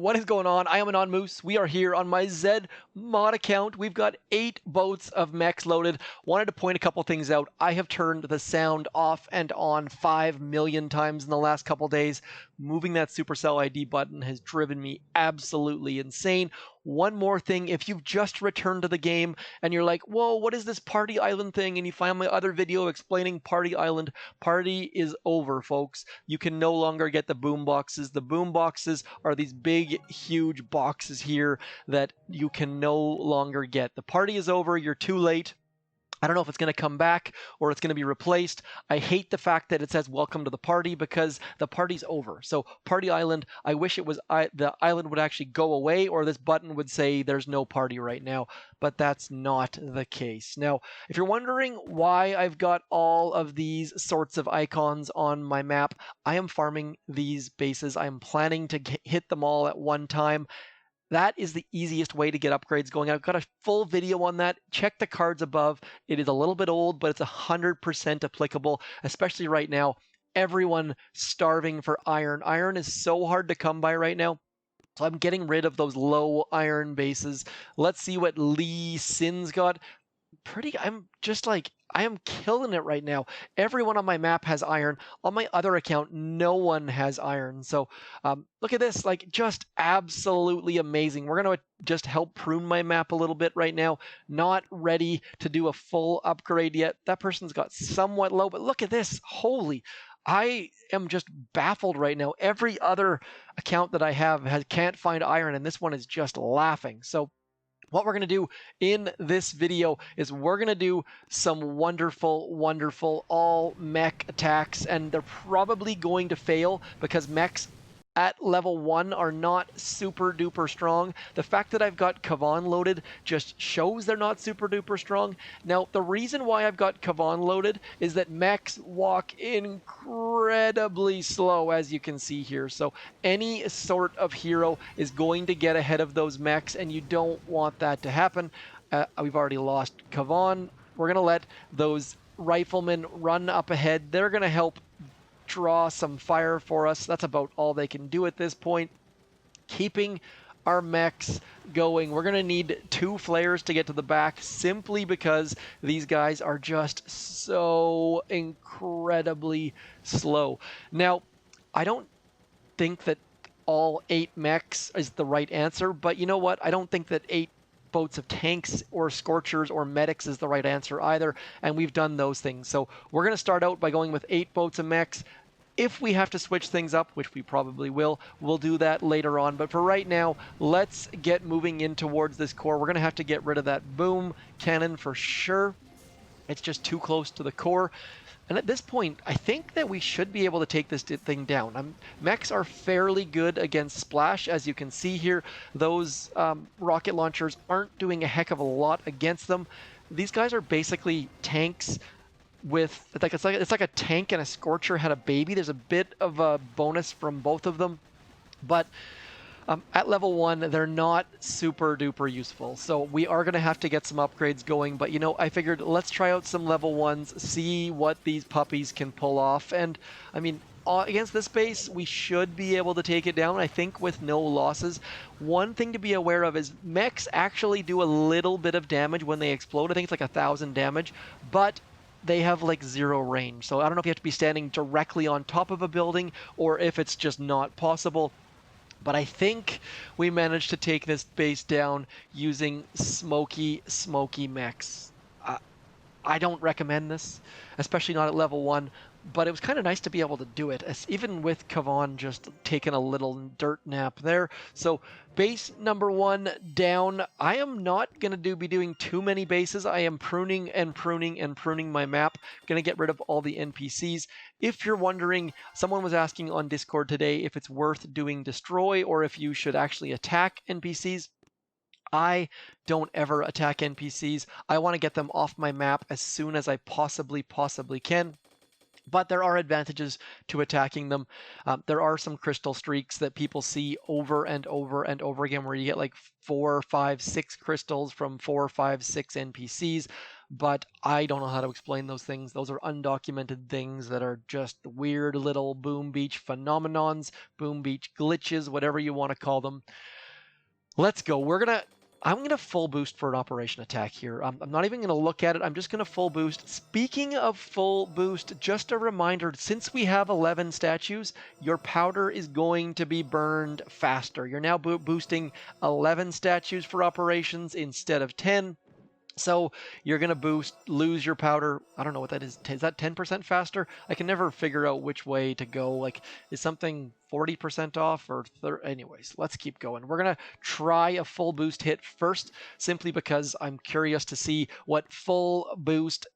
What is going on? I am Anon Moose. We are here on my zmot account. We've got 8 boats of mechs loaded. Wanted to point a couple things out. I have turned the sound off and on 5 million times in the last couple days. Moving that Supercell ID button has driven me absolutely insane. One more thing, if you've just returned to the game and you're like, whoa, what is this Party Island thing? And you find my other video explaining Party Island, party is over, folks. You can no longer get the boom boxes. The boom boxes are these big, huge boxes here that you can no longer get. The party is over. You're too late. I don't know if it's going to come back or it's going to be replaced. I hate the fact that it says welcome to the party because the party's over. So Party Island, I wish it was the island would actually go away, or this button would say there's no party right now, but that's not the case. Now, if you're wondering why I've got all of these sorts of icons on my map, I am farming these bases. I'm planning to hit them all at one time. That is the easiest way to get upgrades going. I've got a full video on that. Check the cards above. It is a little bit old, but it's 100% applicable, especially right now. Everyone starving for iron. Iron is so hard to come by right now. So I'm getting rid of those low iron bases. Let's see what Lee Sin's got. I am killing it right now. Everyone on my map has iron. On my other account, no one has iron. So look at this, like just absolutely amazing. We're going to just help prune my map a little bit right now. Not ready to do a full upgrade yet. That person's got somewhat low, but look at this. Holy, I am just baffled right now. Every other account that I have can't find iron, and this one is just laughing. So what we're going to do in this video is we're going to do some wonderful all mech attacks, and they're probably going to fail because mechs at level 1 are not super duper strong. The fact that I've got Kavan loaded just shows they're not super duper strong. Now, the reason why I've got Kavan loaded is that mechs walk incredibly slow, as you can see here. So any sort of hero is going to get ahead of those mechs, and you don't want that to happen. We've already lost Kavan. We're going to let those riflemen run up ahead. They're going to help draw some fire for us. That's about all they can do at this point. Keeping our mechs going. We're going to need 2 flares to get to the back simply because these guys are just so incredibly slow. Now, I don't think that all 8 mechs is the right answer, but you know what? I don't think that 8 boats of tanks or scorchers or medics is the right answer either, and we've done those things. So we're going to start out by going with 8 boats of mechs. If we have to switch things up, which we probably will, we'll do that later on. But for right now, let's get moving in towards this core. We're going to have to get rid of that boom cannon for sure. It's just too close to the core. And at this point, I think that we should be able to take this thing down. Mechs are fairly good against splash. As you can see here, those rocket launchers aren't doing a heck of a lot against them. These guys are basically tanks with, it's like a tank and a scorcher had a baby. There's a bit of a bonus from both of them, but at level 1, they're not super duper useful. So we are going to have to get some upgrades going. But, you know, I figured let's try out some level 1s, see what these puppies can pull off. And, I mean, against this base, we should be able to take it down, I think, with no losses. One thing to be aware of is mechs actually do a little bit of damage when they explode. I think it's like 1,000 damage. But they have like 0 range. So I don't know if you have to be standing directly on top of a building or if it's just not possible. But I think we managed to take this base down using smoky mechs. I don't recommend this, especially not at level 1, but it was kind of nice to be able to do it, even with Kavan just taking a little dirt nap there. So base number 1 down. I am not going to be doing too many bases. I am pruning my map. Going to get rid of all the NPCs. If you're wondering, someone was asking on Discord today if it's worth doing destroy or if you should actually attack NPCs. I don't ever attack NPCs. I want to get them off my map as soon as I possibly can. But there are advantages to attacking them. There are some crystal streaks that people see over and over again where you get like 4, 5, 6 crystals from 4, 5, 6 NPCs. but I don't know how to explain those things. Those are undocumented things that are just weird little Boom Beach phenomenons, Boom Beach glitches, whatever you want to call them. Let's go. I'm going to full boost for an operation attack here. I'm not even going to look at it. I'm just going to full boost. Speaking of full boost, just a reminder, since we have 11 statues, your powder is going to be burned faster. You're now boosting 11 statues for operations instead of 10. So you're going to lose your powder. I don't know what that is. Is that 10% faster? I can never figure out which way to go. Like, is something 40% off or anyways, let's keep going. We're going to try a full boost hit first, simply because I'm curious to see what full boost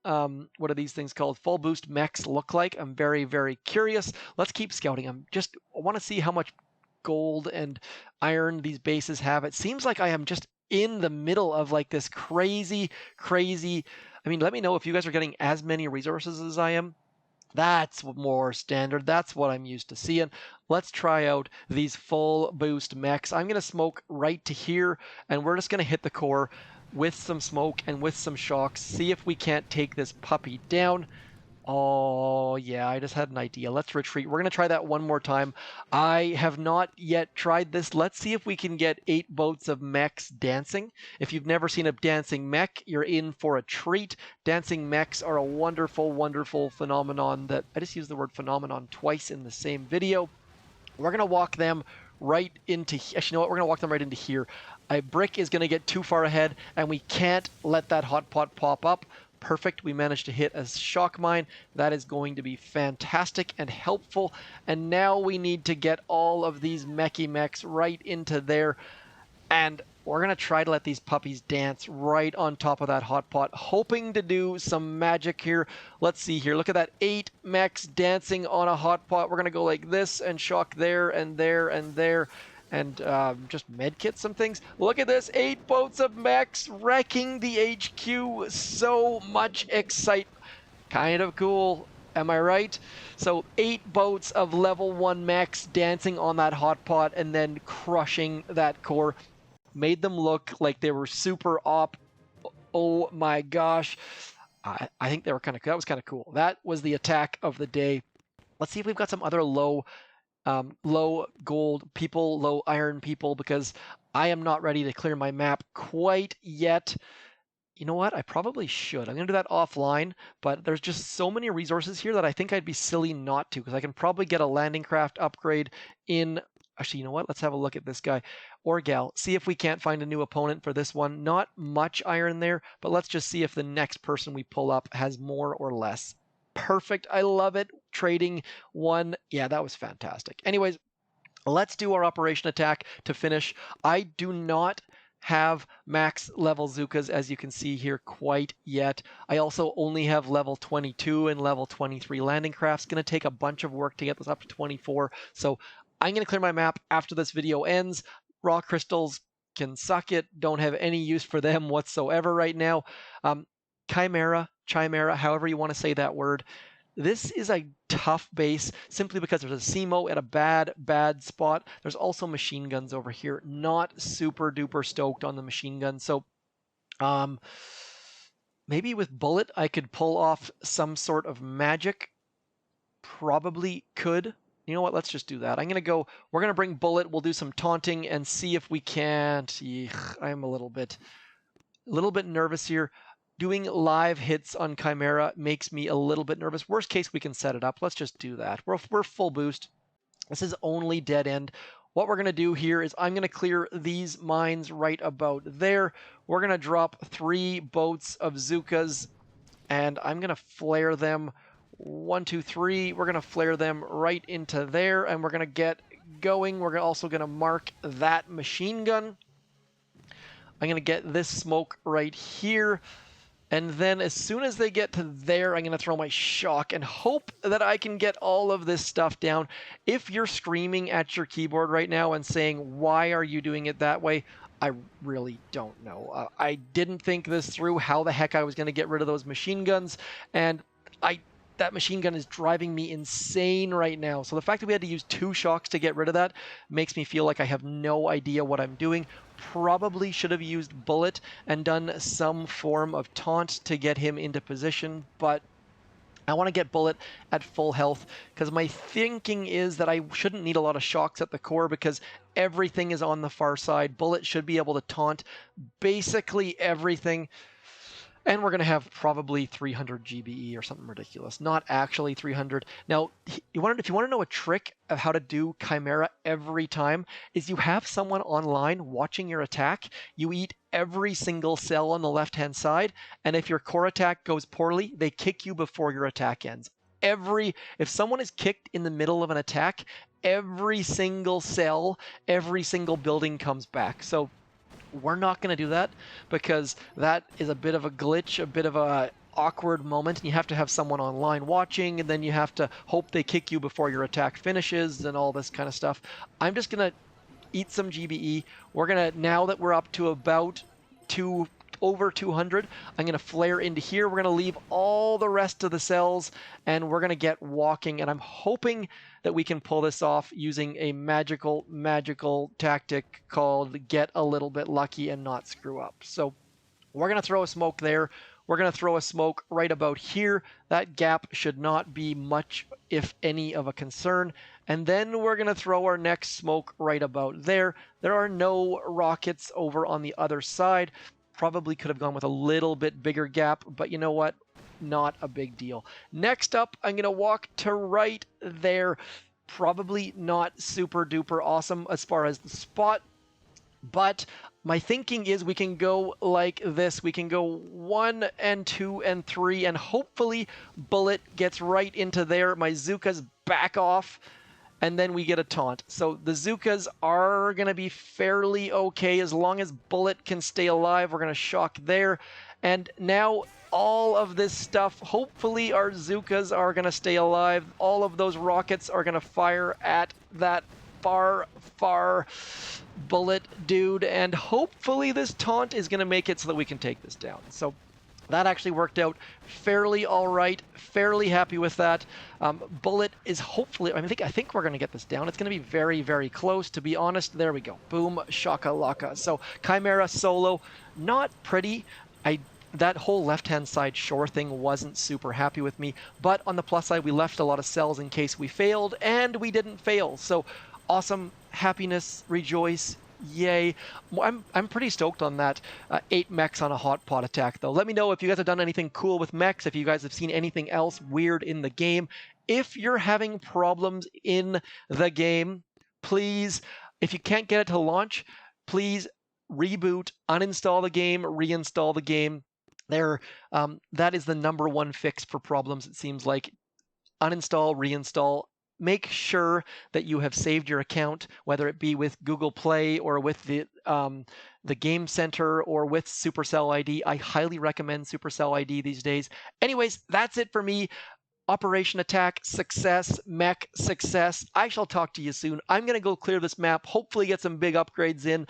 what are these things called? Full boost mechs look like. I'm very, very curious. Let's keep scouting. I want to see how much gold and iron these bases have. It seems like I am just in the middle of like this crazy. I mean, let me know if you guys are getting as many resources as I am. That's more standard. That's what I'm used to seeing. Let's try out these full boost mechs. I'm going to smoke right to here, and we're just going to hit the core with some smoke and with some shocks. See if we can't take this puppy down. Oh, yeah, I just had an idea. Let's retreat. We're going to try that one more time. I have not yet tried this. Let's see if we can get 8 boats of mechs dancing. If you've never seen a dancing mech, you're in for a treat. Dancing mechs are a wonderful, wonderful phenomenon that I just used the word phenomenon twice in the same video. We're going to walk them right into, actually, you know what? We're going to walk them right into here. A brick is going to get too far ahead, and we can't let that hot pot pop up. Perfect. We managed to hit a shock mine. That is going to be fantastic and helpful. And now we need to get all of these mechs right into there. And we're going to try to let these puppies dance right on top of that hot pot, hoping to do some magic here. Let's see here. Look at that, 8 mechs dancing on a hot pot. We're going to go like this and shock there and there and there. And just medkit some things. Look at this, 8 boats of mechs wrecking the HQ. So much excitement. Kind of cool, am I right? So 8 boats of level 1 mechs dancing on that hot pot and then crushing that core. Made them look like they were super op. Oh my gosh. I think they were that was kind of cool. That was the attack of the day. Let's see if we've got some other low gold people, low iron people, because I am not ready to clear my map quite yet. You know what? I probably should. I'm going to do that offline, but there's just so many resources here that I think I'd be silly not to, because I can probably get a landing craft upgrade in... Actually, you know what? Let's have a look at this guy or gal. See if we can't find a new opponent for this one. Not much iron there, but let's just see if the next person we pull up has more or less. Perfect. I love it. Trading one. Yeah, that was fantastic. Anyways, let's do our operation attack to finish. I do not have max level zookas, as you can see here, quite yet. I also only have level 22 and level 23 landing crafts. Going to take a bunch of work to get this up to 24. So I'm going to clear my map after this video ends. Raw crystals can suck it. Don't have any use for them whatsoever right now. Chimera, however you want to say that word. This is a tough base simply because there's a zmot at a bad spot. There's also machine guns over here. Not super duper stoked on the machine gun. So maybe with bullet I could pull off some sort of magic. Probably could. You know what? Let's just do that. We're going to bring bullet. We'll do some taunting and see if we can't. I'm a little bit nervous here. Doing live hits on Chimera makes me a little bit nervous. Worst case, we can set it up. Let's just do that. We're full boost. This is only dead end. What we're going to do here is I'm going to clear these mines right about there. We're going to drop 3 boats of zookas, and I'm going to flare them. 1, 2, 3. We're going to flare them right into there, and we're going to get going. We're also going to mark that machine gun. I'm going to get this smoke right here. And then as soon as they get to there, I'm going to throw my shock and hope that I can get all of this stuff down. If you're screaming at your keyboard right now and saying, why are you doing it that way? I really don't know. I didn't think this through, how the heck I was going to get rid of those machine guns. And that machine gun is driving me insane right now. So the fact that we had to use 2 shocks to get rid of that makes me feel like I have no idea what I'm doing. probably should have used bullet and done some form of taunt to get him into position, but I want to get bullet at full health because my thinking is that I shouldn't need a lot of shocks at the core because everything is on the far side. Bullet should be able to taunt basically everything. And we're going to have probably 300 GBE or something ridiculous. Not actually 300. Now, if you want to know a trick of how to do Chimera every time, is you have someone online watching your attack. You eat every single cell on the left-hand side, and if your core attack goes poorly, they kick you before your attack ends. If someone is kicked in the middle of an attack, every single cell, every single building comes back. So we're not going to do that because that is a bit of a glitch, a bit of a awkward moment, and you have to have someone online watching, and then you have to hope they kick you before your attack finishes and all this kind of stuff. I'm just going to eat some GBE. We're going to, now that we're up to about over 200, I'm going to flare into here. We're going to leave all the rest of the cells, and we're going to get walking, and I'm hoping that we can pull this off using a magical tactic called get a little bit lucky and not screw up. So we're going to throw a smoke there. We're going to throw a smoke right about here. That gap should not be much, if any, of a concern. And then we're going to throw our next smoke right about there. There are no rockets over on the other side. Probably could have gone with a little bit bigger gap, but you know what? Not a big deal. Next up, I'm going to walk to right there. Probably not super duper awesome as far as the spot, but my thinking is we can go like this. We can go 1 and 2 and 3, and hopefully bullet gets right into there. My zookas back off, and then we get a taunt. So the zookas are going to be fairly okay as long as bullet can stay alive. We're going to shock there. And now all of this stuff, hopefully our zookas are going to stay alive. All of those rockets are going to fire at that far bullet dude. And hopefully this taunt is going to make it so that we can take this down. So that actually worked out fairly all right. Fairly happy with that. Bullet is hopefully, I think we're going to get this down. It's going to be very close, to be honest. There we go. Boom, shakalaka. So Chimera solo, not pretty. That whole left-hand side shore thing wasn't super happy with me, but on the plus side, we left a lot of cells in case we failed, and we didn't fail. So awesome, happiness, rejoice, yay. I'm pretty stoked on that 8 mechs on a hot pot attack, though. Let me know if you guys have done anything cool with mechs, if you guys have seen anything else weird in the game. If you're having problems in the game, please, if you can't get it to launch, please reboot, uninstall the game, reinstall the game. That is the #1 fix for problems, it seems like. Uninstall, reinstall. Make sure that you have saved your account, whether it be with Google Play or with the Game Center or with Supercell ID. I highly recommend Supercell ID these days. Anyways, that's it for me. Operation Attack, success. Mech, success. I shall talk to you soon. I'm going to go clear this map, hopefully get some big upgrades in.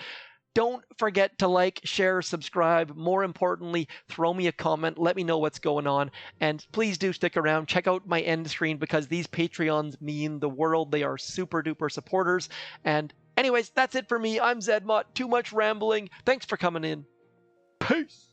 Don't forget to like, share, subscribe. More importantly, throw me a comment. Let me know what's going on. And please do stick around. Check out my end screen because these Patreons mean the world. They are super duper supporters. And anyways, that's it for me. I'm Zmot. Too much rambling. Thanks for coming in. Peace.